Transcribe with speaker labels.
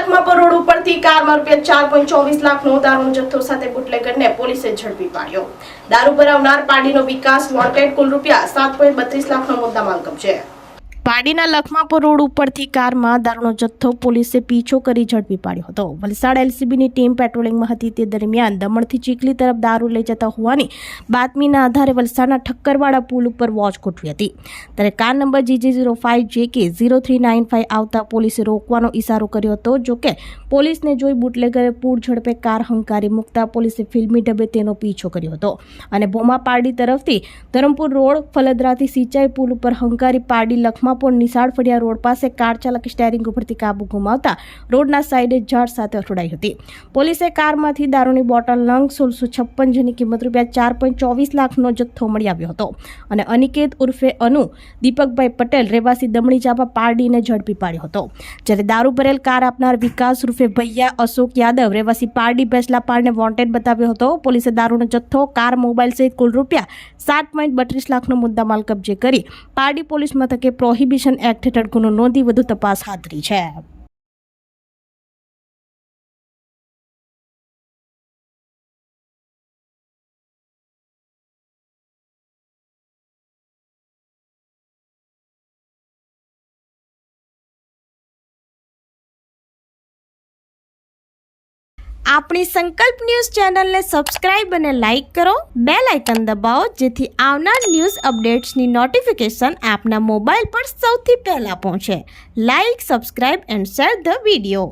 Speaker 1: લખમાપુર road ઉપરથી કારમાં ₹4.24 લાખનો દારૂનો જથ્થો સાથે બુટલેગરને પોલીસે ઝડપી પાડ્યો। દારૂ ભરાવનાર પાડીનો વિકાસ વોન્ટેડ, કુલ ₹7.32 લાખનો મુદ્દામાલ કબજે। પાડીના લખમાપુર રોડ ઉપરથી કારમાં દારૂનો જથ્થો પોલીસે પીછો કરી ઝડપી પાડ્યો હતો। વલસાડ એલસીબીની ટીમ પેટ્રોલિંગમાં હતી તે દરમિયાન દમણથી ચીખલી તરફ દારૂ લઈ જતા હોવાની બાતમીના આધારે વલસાડના ઠક્કરવાડા પુલ ઉપર વોચ ગોઠવી હતી। ત્યારે કાર નંબર GG05JK0395 આવતા પોલીસે રોકવાનો ઇશારો કર્યો હતો। જોકે પોલીસને જોઈ બુટલેગરે પૂર ઝડપે કાર હંકારી મૂકતા પોલીસે ફિલ્મી ઢબે તેનો પીછો કર્યો હતો અને ભોમા પારડી તરફથી ધરમપુર રોડ ફલદરાથી સિંચાઈ પુલ ઉપર હંકારી પારડી લખમા નિશાળ ફળિયા રોડ પાસે કાર ચાલક સ્ટેરિંગ ઉપરથી કાબુ ગુમાવતા રોડના સાઈડે ઝાડ સાથે અથડાઈ હતી। પોલીસે કારમાંથી દારૂની બોટલ નંગ 1656 જેની કિંમત ₹4.24 લાખનો જથ્થો મળી આવ્યો હતો અને અનિકેત ઉર્ફે અનુ દીપકભાઈ પટેલ રહેવાસી દમણી ચાપા પારડીને ઝડપી પાડ્યો હતો। જ્યારે દારૂ ભરેલ કાર આપનાર વિકાસ ઉર્ફે ભૈયા અશોક યાદવ રહેવાસી પારડી બેસલા પારને વોન્ટેડ બતાવ્યો હતો। પોલીસે દારૂનો જથ્થો, કાર, મોબાઈલ સહિત કુલ ₹7.32 લાખનો મુદ્દામાલ કબજે કરી પારડી પોલીસ મથકે પ્રોહિબિશન એક્ટ હેઠળ ગુનો નોંધી વધુ તપાસ હાથ ધરી છે। આપણી સંકલ્પ ન્યૂઝ ચેનલને સબસ્ક્રાઇબ અને લાઇક કરો, બેલ આઇકન દબાવો જેથી આવનાર ન્યૂઝ અપડેટ્સની નોટિફિકેશન આપના મોબાઈલ પર સૌથી પહેલા પહોંચે। Like, subscribe and share the video.